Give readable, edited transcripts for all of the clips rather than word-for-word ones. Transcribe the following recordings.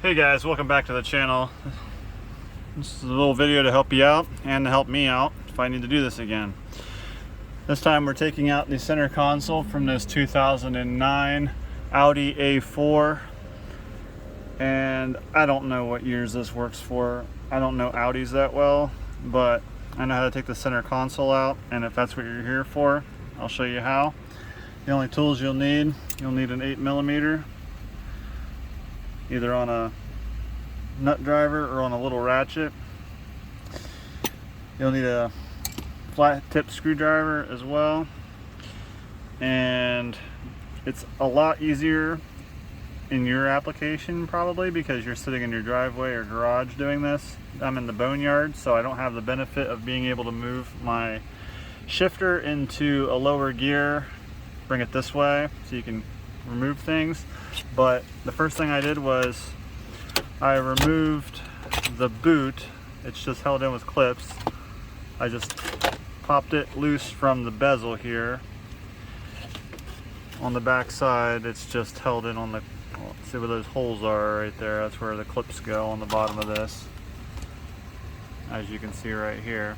Hey guys, welcome back to the channel. This is a little video to help you out and to help me out if I need to do this again. This time we're taking out the center console from this 2009 Audi A4, and I don't know what years this works for. I don't know Audis that well, but I know how to take the center console out, and if that's what you're here for, I'll show you how. The only tools you'll need an 8mm, either on a nut driver or on a little ratchet. You'll need a flat tip screwdriver as well, and it's a lot easier in your application probably because you're sitting in your driveway or garage doing this. I'm in the boneyard, so I don't have the benefit of being able to move my shifter into a lower gear, bring it this way so you can remove things. But the first thing I did was I removed the boot. It's just held in with clips. I just popped it loose from the bezel here. On the back side, it's just held in on the, see where those holes are right there. That's where the clips go on the bottom of this, as you can see right here.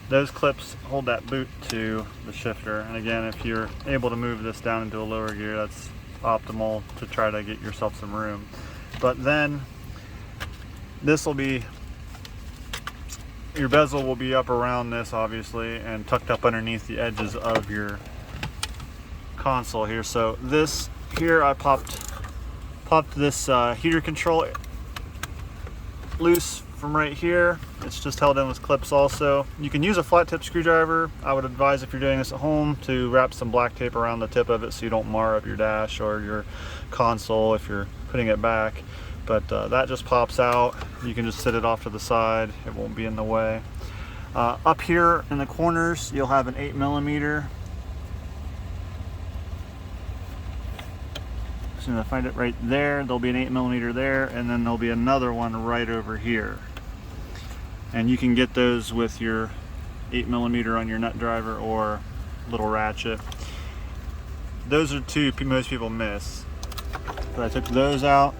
Those clips hold that boot to the shifter, and again, if you're able to move this down into a lower gear, that's optimal to try to get yourself some room. But then this will be, your bezel will be up around this obviously and tucked up underneath the edges of your console here. So this here, I popped this heater control loose from right here. It's just held in with clips also. You can use a flat tip screwdriver. I would advise, if you're doing this at home, to wrap some black tape around the tip of it so you don't mar up your dash or your console if you're putting it back. But that just pops out. You can just sit it off to the side. It won't be in the way. Up here in the corners, you'll have an 8mm. As soon as I find it right there, there'll be an 8mm there, and then there'll be another one right over here. And you can get those with your 8mm on your nut driver or little ratchet. Those are two most people miss. But I took those out,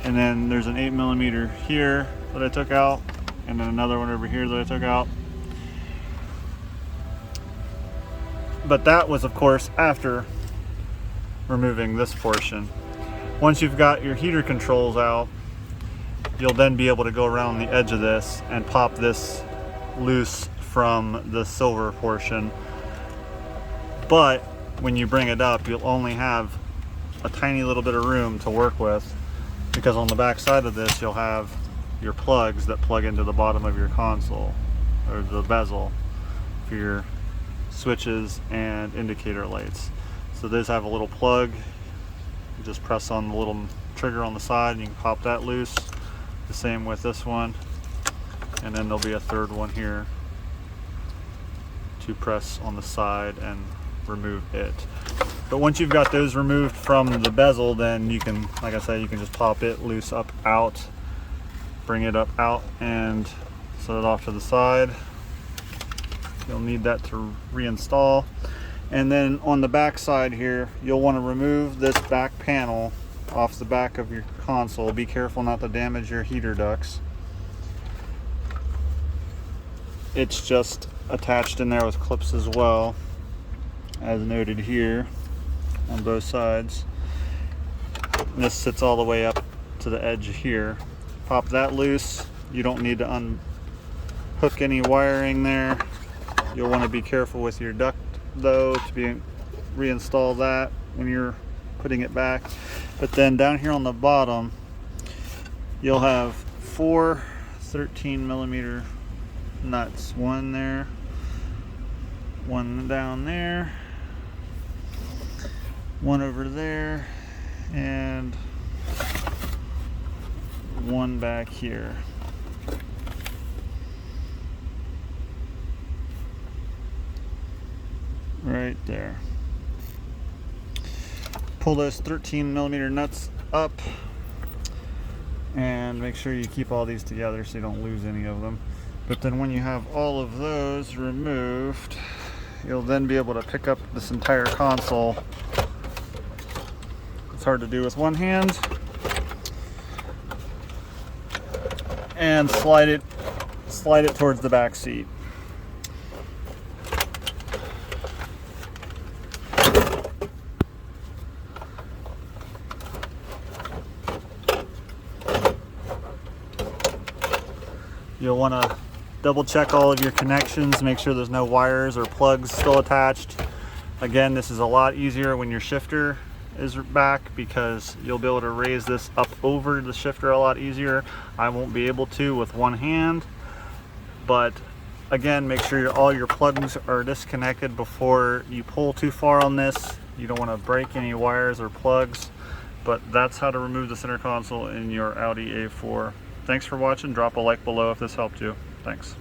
and then there's an 8mm here that I took out, and then another one over here that I took out. But that was, of course, after removing this portion. Once you've got your heater controls out, you'll then be able to go around the edge of this and pop this loose from the silver portion. But when you bring it up, you'll only have a tiny little bit of room to work with, because on the back side of this you'll have your plugs that plug into the bottom of your console, or the bezel, for your switches and indicator lights. So those have a little plug. You just press on the little trigger on the side and you can pop that loose. The same with this one, and then there'll be a third one here to press on the side and remove it. But once you've got those removed from the bezel, then you can, like I said, you can just pop it loose up out, bring it up out, and set it off to the side. You'll need that to reinstall. And then on the back side here, you'll want to remove this back panel off the back of your console. Be careful not to damage your heater ducts. It's just attached in there with clips as well, as noted here on both sides. And this sits all the way up to the edge here. Pop that loose. You don't need to unhook any wiring there. You'll want to be careful with your duct though to reinstall that when you're putting it back. But then down here on the bottom, you'll have 4 13mm nuts. One there, one down there, one over there, and one back here. Right there. Pull those 13mm nuts up and make sure you keep all these together so you don't lose any of them. But then when you have all of those removed, you'll then be able to pick up this entire console. It's hard to do with one hand, and slide it towards the back seat. You'll want to double check all of your connections, make sure there's no wires or plugs still attached. Again, this is a lot easier when your shifter is back because you'll be able to raise this up over the shifter a lot easier. I won't be able to with one hand, but again, make sure all your plugs are disconnected before you pull too far on this. You don't want to break any wires or plugs, but that's how to remove the center console in your Audi A4. Thanks for watching. Drop a like below if this helped you. Thanks.